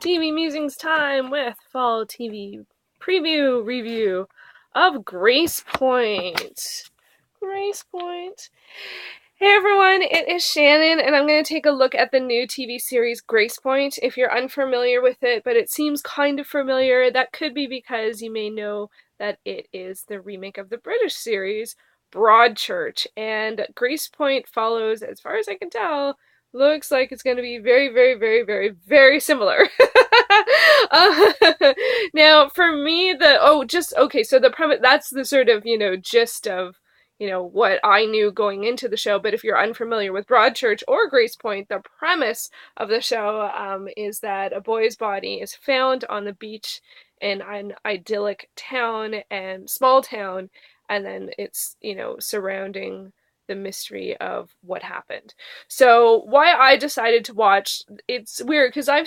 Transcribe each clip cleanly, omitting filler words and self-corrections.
TV Musings time with fall TV preview review of Gracepoint. Gracepoint. Hey everyone, it is Shannon, and I'm going to take a look at the new TV series Gracepoint. If you're unfamiliar with it, but it seems kind of familiar, that could be because you may know that it is the remake of the British series Broadchurch, and Gracepoint follows, as far as I can tell, looks like it's going to be very, very, very, very, very similar. uh, Now, for me, so the premise, that's the sort of, gist of, what I knew going into the show. But if you're unfamiliar with Broadchurch or Gracepoint, the premise of the show is that a boy's body is found on the beach in an idyllic town and small town, and then it's, surrounding the mystery of what happened. So why I decided to watch, it's weird because I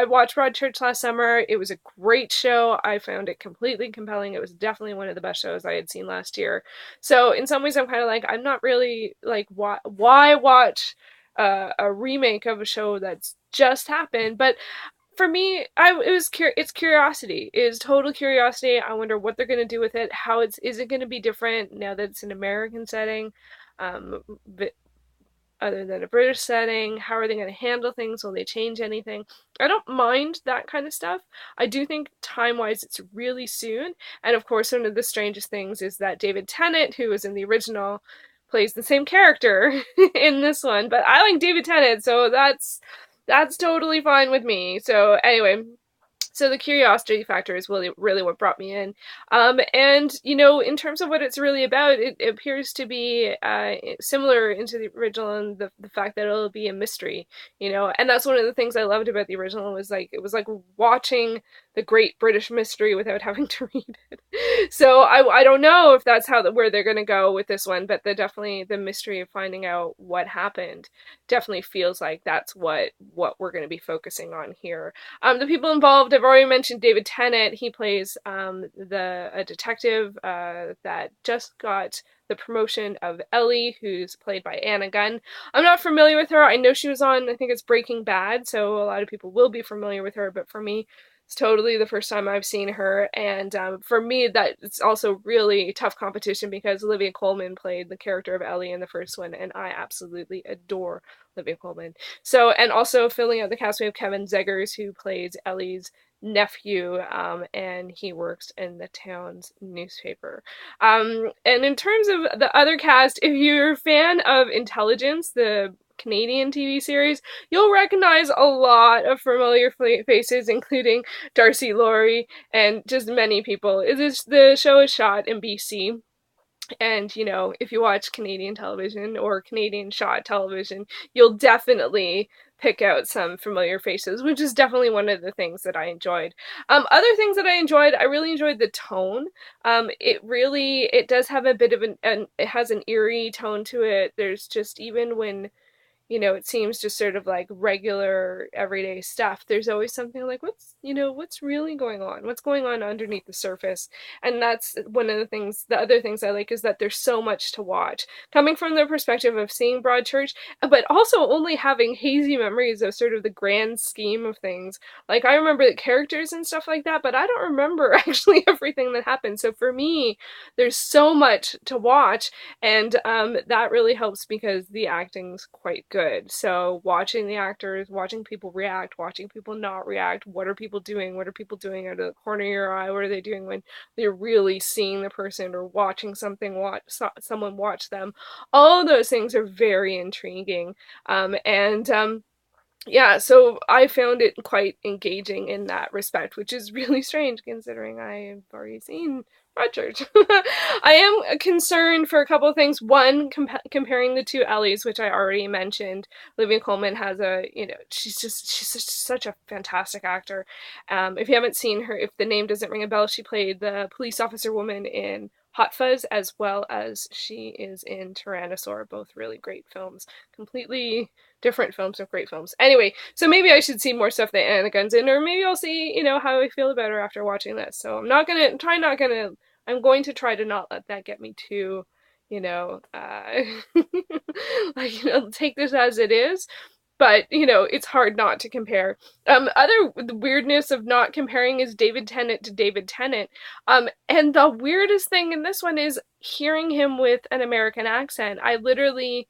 watched Broadchurch last summer. It was a great show. I found it completely compelling. It was definitely one of the best shows I had seen last year. So in some ways I'm kind of like, I'm not really like, why watch a remake of a show that's just happened? But for me, it's curiosity. It is total curiosity. I wonder what they're gonna do with it. Is it gonna be different now that it's an American setting, but other than a British setting? How are they gonna handle things? Will they change anything? I don't mind that kind of stuff. I do think time-wise it's really soon. And of course, one of the strangest things is that David Tennant, who was in the original, plays the same character in this one. But I like David Tennant, so that's totally fine with me. So anyway, so the curiosity factor is really what brought me in. And, in terms of what it's really about, it appears to be similar into the original, and the fact that it'll be a mystery, and that's one of the things I loved about the original. Was like, it was like watching the Great British Mystery without having to read it. So I don't know if that's where they're going to go with this one, but the mystery of finding out what happened definitely feels like that's what we're going to be focusing on here. The people involved, I've already mentioned David Tennant. He plays a detective that just got the promotion of Ellie, who's played by Anna Gunn. I'm not familiar with her. I know she was on, I think it's Breaking Bad, so a lot of people will be familiar with her, but for me, it's totally the first time I've seen her. And for me, that it's also really tough competition because Olivia Colman played the character of Ellie in the first one, and I absolutely adore Olivia Colman. So, and also filling out the cast, we have Kevin Zegers, who plays Ellie's nephew, and he works in the town's newspaper. And in terms of the other cast, if you're a fan of Intelligence, the Canadian TV series, you'll recognize a lot of familiar faces, including Darcy Laurie and just many people. The show is shot in BC, and, if you watch Canadian television or Canadian shot television, you'll definitely pick out some familiar faces, which is definitely one of the things that I enjoyed. Other things that I really enjoyed the tone. It does have a bit of it has an eerie tone to it. There's just, even when it seems just sort of like regular everyday stuff, there's always something like, what's really going on? What's going on underneath the surface? And that's one of the other things I like, is that there's so much to watch. Coming from the perspective of seeing Broadchurch, but also only having hazy memories of sort of the grand scheme of things. Like, I remember the characters and stuff like that, but I don't remember actually everything that happened. So for me, there's so much to watch, and that really helps because the acting's quite good. So watching the actors, watching people react, watching people not react, what are people doing? What are people doing out of the corner of your eye? What are they doing when they're really seeing the person or watching someone watch them? All of those things are very intriguing. Yeah, so I found it quite engaging in that respect, which is really strange considering I've already seen Broadchurch. I am concerned for a couple of things. One, comparing the two Ellies, which I already mentioned. Olivia Colman has she's such a fantastic actor. If you haven't seen her, if the name doesn't ring a bell, she played the police officer woman in Hot Fuzz, as well as she is in Tyrannosaur, both really great films. Completely different films of great films. Anyway, so maybe I should see more stuff that Anna Gunn's in, or maybe I'll see, how I feel about her after watching this. So I'm going to try to not let that get me too, like, take this as it is. but, you know, it's hard not to compare. Other weirdness of not comparing is David Tennant to David Tennant. And the weirdest thing in this one is hearing him with an American accent. I literally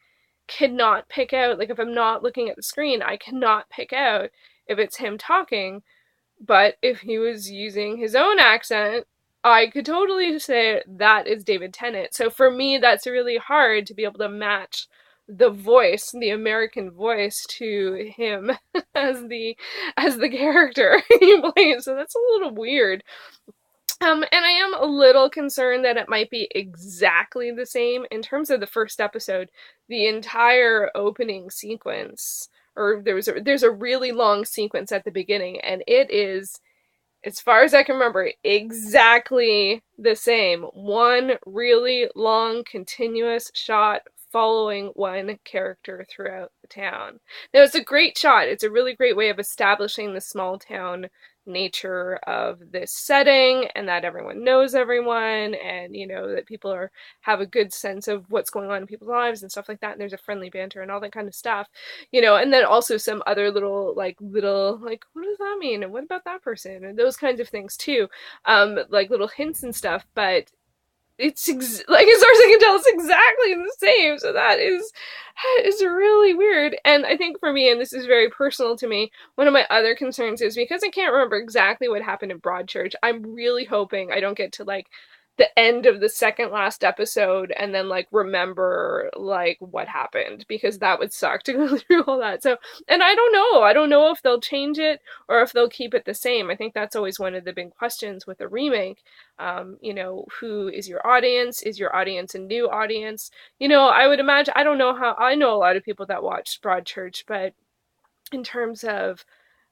cannot pick out, like, if I'm not looking at the screen, I cannot pick out if it's him talking. But if he was using his own accent, I could totally say that is David Tennant. So for me, that's really hard to be able to match the voice, the American voice, to him as the character he plays. So that's a little weird. And I am a little concerned that it might be exactly the same in terms of the first episode. The entire opening sequence, or there's a really long sequence at the beginning, and it is, as far as I can remember, exactly the same. One really long, continuous shot following one character throughout the town. Now, it's a great shot. It's a really great way of establishing the small town nature of this setting, and that everyone knows everyone, and, you know, that people have a good sense of what's going on in people's lives and stuff like that, and there's a friendly banter and all that kind of stuff, you know. And then also some other little like what does that mean, and what about that person, and those kinds of things too, like little hints and stuff. But it's like, as far as I can tell, it's exactly the same. So that is really weird. And I think for me, and this is very personal to me, one of my other concerns is, because I can't remember exactly what happened in Broadchurch, I'm really hoping I don't get to like the end of the second last episode and then like remember like what happened, because that would suck to go through all that. So, and I don't know if they'll change it or if they'll keep it the same. I think that's always one of the big questions with a remake. You know, who is your audience? Is your audience a new audience? You know, I would imagine, I don't know how, I know a lot of people that watched Broadchurch, but in terms of,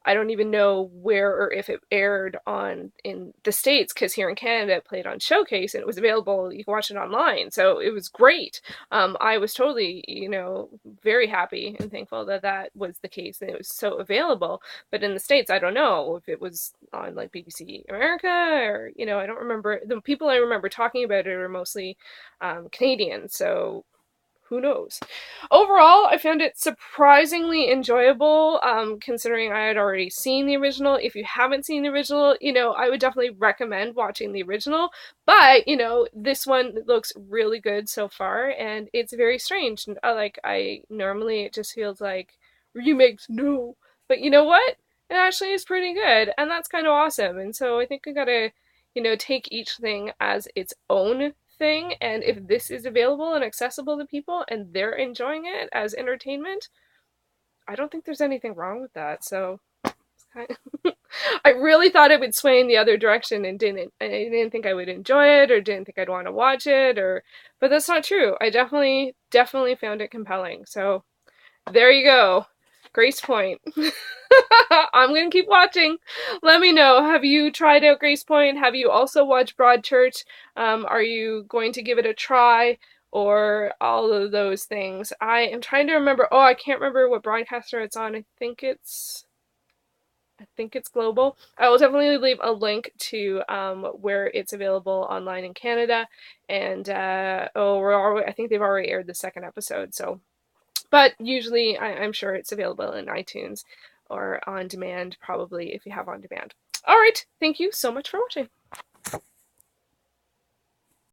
I don't even know where or if it aired on in the States, because here in Canada it played on Showcase and it was available. You can watch it online, so it was great. I was totally, you know, very happy and thankful that that was the case and it was so available. But in the States, I don't know if it was on like BBC America, or, you know, I don't remember. The people I remember talking about it are mostly Canadian, so who knows. Overall, I found it surprisingly enjoyable, considering I had already seen the original. If you haven't seen the original, you know, I would definitely recommend watching the original. But, you know, this one looks really good so far, and it's very strange. Like, normally it just feels like remakes, no. But you know what? It actually is pretty good, and that's kind of awesome. And so I think we gotta, you know, take each thing as its own thing, and if this is available and accessible to people and they're enjoying it as entertainment, I don't think there's anything wrong with that. So I really thought it would sway in the other direction, and I didn't think I would enjoy it, or didn't think I'd want to watch it, or, but that's not true. I definitely found it compelling. So there you go. Gracepoint. I'm gonna keep watching. Let me know. Have you tried out Gracepoint? Have you also watched Broadchurch? Are you going to give it a try? Or all of those things. I am trying to remember. Oh, I can't remember what broadcaster it's on. I think it's Global. I will definitely leave a link to where it's available online in Canada. And I think they've already aired the second episode. So, but usually I'm sure it's available in iTunes or on demand, probably, if you have on demand. All right, thank you so much for watching.